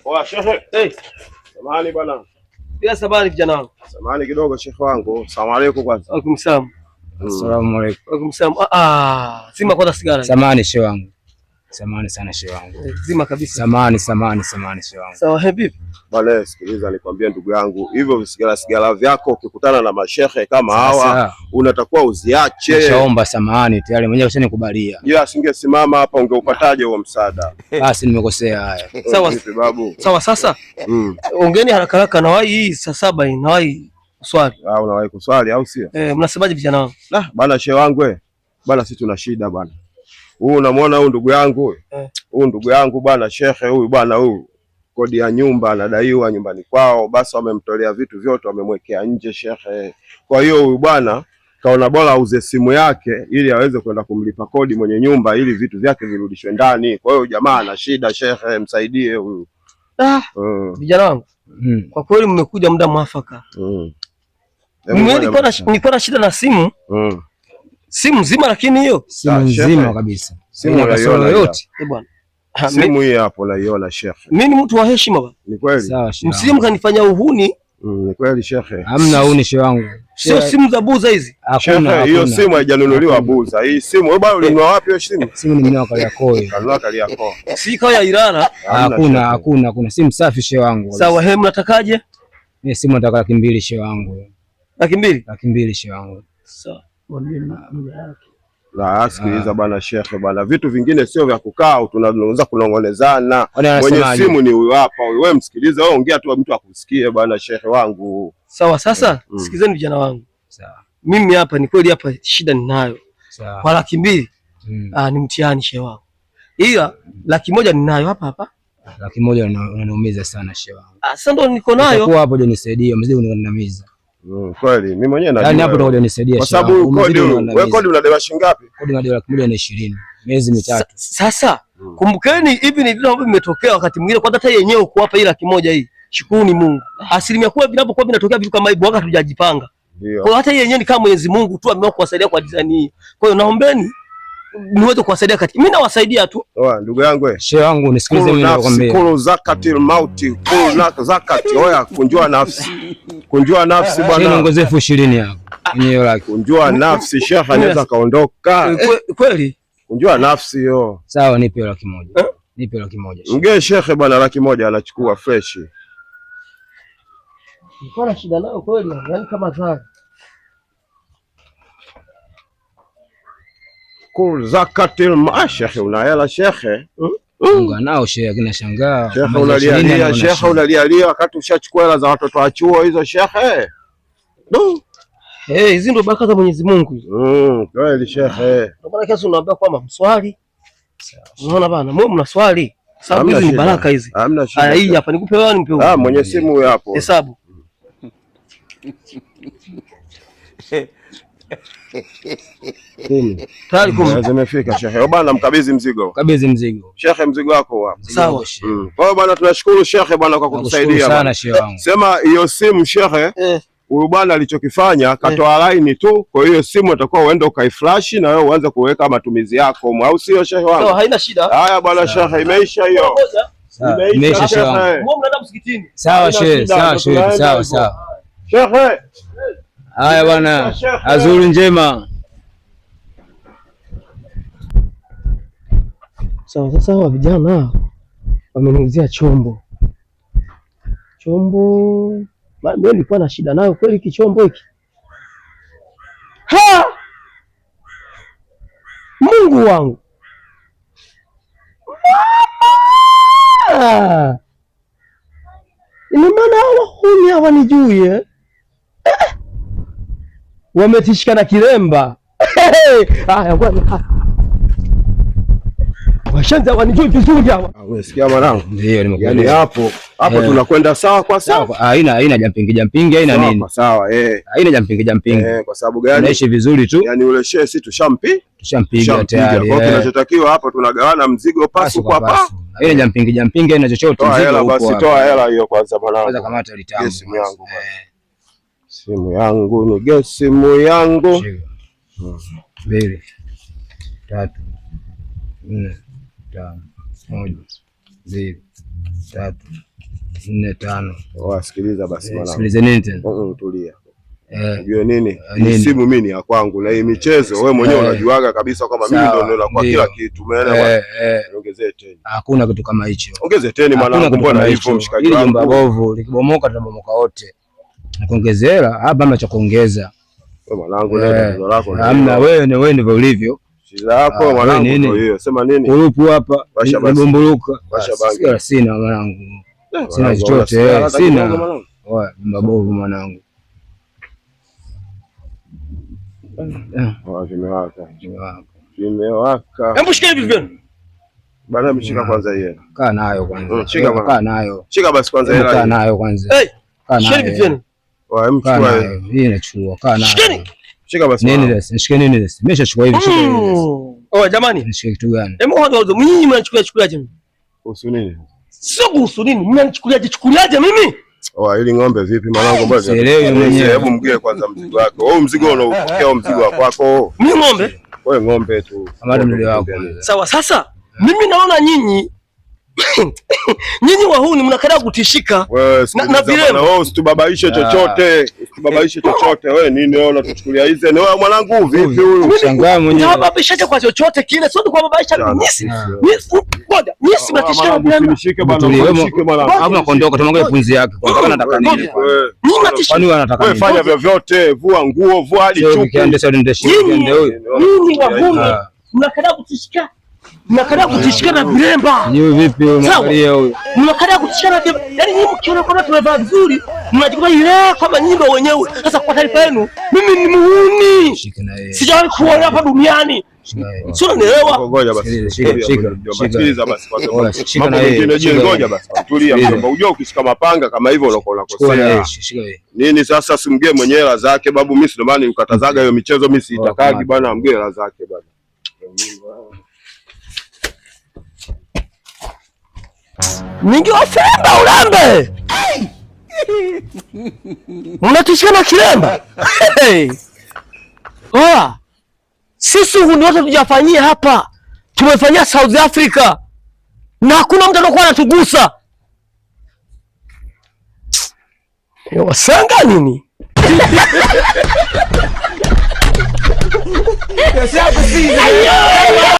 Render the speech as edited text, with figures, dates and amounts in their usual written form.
Wa shehe. Samahani bwana. Bila sabari kijana wangu. Samahani kidogo shehe wangu. Asalamu alaykum kwanza. Wa alaykum salaam. Assalamu alaykum. Wa alaykum salaam. Sima kwanza sigara. Samahani shehe wangu. Samahani sana shehe wangu. Zima kabisa. Samahani shehe wangu. Sawa vipi? Bale, sikiliza nikwambie ndugu yangu, hivyo visigara vyako ukikutana na mashehe kama hawa unatakuwa uziache. Nishaomba samahani tayari mwenyewe ushanikubalia. Ila singesimama hapa ungeupataje huo msaada? Basi nimekosea haya. Sawa vipi babu? Sawa sasa. Ongeni haraka haraka na wahi hii saa 7 hii na wahi swali. Unawahi kuswali au sio? Mnasemaje vijana wangu? Bana shehe wangu bana sisi tuna shida bana. Huyu unamwona huyu ndugu yangu? Huyu ndugu yangu bana shehe huyu bana huyu. Kodi ya nyumba anadaiwa nyumbani kwao, basi wamemtolea vitu vyote wamemwekea nje shehe. Kwa hiyo huyu bwana kaona bora auze simu yake ili aweze kwenda kumlipa kodi mwenye nyumba ili vitu vyake virudishwe ndani. Kwa hiyo jamaa ana shida shehe, msaidie huyu. Vijana wangu. Kwa kweli mmekuja muda mwafaka. Nilikuwa na shida na simu. Simu nzima lakini hiyo simu nzima kabisa. Simu yote. Bwana. Simu hii hapo naiona shehe. Mimi ni mtu wa heshima bwana. Ni kweli. Sawa shehe. Msije mkanifanya uhuni. Ni kweli shehe. Hamna uhuni shehe wangu. Sio simu za buza hizi. Hakuna. Hiyo simu haijanunuliwa buza. Hii simu wewe bado ulinunua wapi hiyo simu? Simu nimenunua Kariakoo. Kanunua Kariakoo. Si kwa ya Ilala. Hakuna. Simu safi shehe wangu. Sawa, mnatakaje? Mimi simu nataka 200,000 shehe wangu. 200,000? 200,000 shehe wangu. Sawa. Na sikiliza bwana shehe bwana, vitu vingine sio vya kukaa tunaweza kunongonezana. Mwenye simu ni huyu hapa. Wewe msikilize, wewe ongea tu mtu akusikie bwana shehe wangu. Sawa sasa, sikizeni vijana wangu. Sawa. Mimi hapa ni kweli hapa shida ninayo. Sawa. Kwa 200,000 ni mtihani shehe wangu. Ila 100,000 ninayo hapa. 100,000 unaniumiza sana shehe wangu. Sasa ndo niko nayo. Kwa hapo je nisaidie, mzee unaninamiza. Kweli mimi mwenyewe najua. Yaani hapo ndo unisaidia kwa sababu kodi unadaiwa shilingi ngapi? Kodi unadaiwa 1,20,000 miezi mitatu. Sasa kumbukeni hivi ni vitu ambavyo vimetokea wakati mwingine, kwa hata yenyewe uko hapa ila 100,000 hii. Shukuruni Mungu. Asilimia kubwa vinapokuwa vinatokea vitu kama hivi wakati hatujajipanga. Kwa hata yenyewe ni kama Mwenyezi Mungu tu ameamua kuwasaidia kwa design hii. Kwa hiyo naombeni niweze kuwasaidia kati. Mimi nawasaidia tu. Ndugu yangu shehe wangu nisikilize mimi nakwambia. Kulu zakatil mauti, kulu zakati. Kunjua nafsi. Kunjua nafsi bwana. Niongezee 20,000 hapo. Yenyewe laki. Kunjua nafsi shehe anaweza kaondoka. Kweli? Kunjua nafsi hiyo. Sawa, nipe 100,000. Nipe 100,000. Mgee shehe bwana 100,000 anachukua fresh. Niko na shida nayo kweli, yani kama zaka. Kul zakatil shehe, una hela shehe? Mungu nao shehe, kinashangaa. Shehe unalialia wakati ushachukua hela za watoto wa chuo hizo shehe. Hizi ndo baraka za Mwenyezi Mungu. Kweli shehe. Ndio maana kesho unaambia kwamba mswali. Unaona bana, mwe mnaswali. Sababu hizi ni baraka hizi. Hamna shida. Haya, hii hapa nikupe wewe nipe wewe. Mwenye simu huyo hapo. Hesabu. Tayari 10. Zimefika shehe. Bwana mkabidhi mzigo. Kabidhi mzigo. Shehe mzigo wako hapo. Sawa. Kwa hiyo bwana tunashukuru shehe bwana kwa kutusaidia. Sana shehe wangu. Sema hiyo simu shehe. Huyu bwana alichokifanya katoa line tu, kwa hiyo simu atakuwa uende ukaiflash na wewe uanze kuweka matumizi yako, au sio shehe wangu? Sawa, haina shida. Haya bwana shehe, imeisha hiyo. Imeisha shehe wangu. Mbona mnaenda msikitini? Sawa shehe, sawa shehe, sawa. Shehe. Haya bwana, azuri njema. Sawa, sasa hawa vijana wameniuzia chombo. Mimi nilikuwa na shida nayo kweli kichombo hiki. Mungu wangu. Ina maana hawanijui wametishika na kilemba. Haya bwana. Washanza wanijui vizuri hawa. Unasikia mwanangu? Ndio nimekuja. Yaani hapo tunakwenda sawa kwa sawa. Haina jumping, haina nini? Sawa, Haina jumping. Kwa sababu gani? Naishi vizuri tu. Yaani ule shehe si tushampiga tayari. Kwa kinachotakiwa hapa tunagawana mzigo pasu kwa pasu. Haina jumping, haina chochote. Toa hela basi, toa hela hiyo kwanza mwanangu. Kwanza kamata litamu. Simu yangu bwana. Simu yangu ni simu yangu. 2, 3, 4 5 1 2 3 4 5. Wasikiliza basi mwanangu. Sikilize nini tena? Tulia. Unajua nini? Simu mimi ni ya kwangu na hii michezo wewe mwenyewe unajuaga kabisa kama mimi ndio ndio kwa kila kitu. Umeelewa? Ongezee tena. Hakuna kitu kama hicho. Ongezee tena mwanangu, mbona hivyo mshikaji wangu? Hili jumba bovu likibomoka tutabomoka wote. Nakuongezea hapa ama cha kuongeza. Wewe mwanangu leo tatizo lako. Hamna, wewe ndivyo ulivyo. Shida yako mwanangu ndio hiyo. Sema nini? Kurupu hapa nibombuluka. Sina mwanangu. Sina chochote. Sina. Wewe mabovu mwanangu. Vimewaka. Hebu shika hivi vyenu. Bana mshika kwanza yeye. Kaa nayo kwanza. Shika bwana. Kaa nayo. Shika basi kwanza yeye. Kaa nayo kwanza. Shika hivi vyenu. Wewe mchukua. Hii inachukua. Kaa nayo. Shikeni. Shika basi. Nini this? Nishike nini this? Nimeshachukua hivi. Shika hivi. Jamani. Nishike kitu gani? Hebu kwanza mimi mnachukuliaje? Kuhusu nini? Sio kuhusu nini? Mimi mnachukuliaje mimi? Ili ng'ombe vipi mwanangu mbona? Sielewi mwenyewe. Hebu mgee kwanza mzigo wako. Wewe mzigo unaupokea mzigo wa kwako. Mimi ng'ombe? Wewe ng'ombe tu. Amada mlio wako. Sawa sasa. Mimi naona nyinyi wahuni mnakataa kutishika. Wewe wewe usitubabaishe chochote. Usitubabaishe chochote. Wewe nini wewe unatuchukulia hizi? Ni wewe mwanangu vipi huyu? Shangaa mwenyewe. Unababishaje kwa chochote kile? Sio kwa babaisha mimi. Ngoja, mimi si mnatishika bila. Nishike bwana. Nishike bwana. Hapo kondoka tumwangalie punzi yake. Kwa nataka nini? Mimi natishika. Kwani wanataka nini? Wewe fanya vyovyote, vua nguo, vua hadi chupi. Kiende sasa ndio shinde huyo. Nyinyi wahuni mnakataa kutishika. Mnakataa kutishikana viremba. Ni vipi unaangalia huyo? Mnakataa kutishikana viremba. Yaani nyinyi mkiona kwamba tumevaa vizuri, mnajikuta ile kama nyinyi ndio wenyewe. Sasa kwa taarifa yenu, mimi ni muhuni. Sijawahi kuona hapa duniani. Sio nielewa. Ngoja basi. Sikiliza basi kwanza. Shika na yeye. Ngoja basi. Tulia mjomba. Unajua ukishika mapanga kama hivyo unakuwa unakosea. Nini sasa simgee mwenyewe hela zake babu, mimi ndio maana nikatazaga hiyo michezo, mimi siitakagi bwana, amgee hela zake bwana. Mingi wa Femba ulambe. Mnatishana kilemba. Sisi uhuni wote tujafanyia hapa. Tumefanyia South Africa. Na hakuna mtu anakuwa anatugusa. Wasanga nini?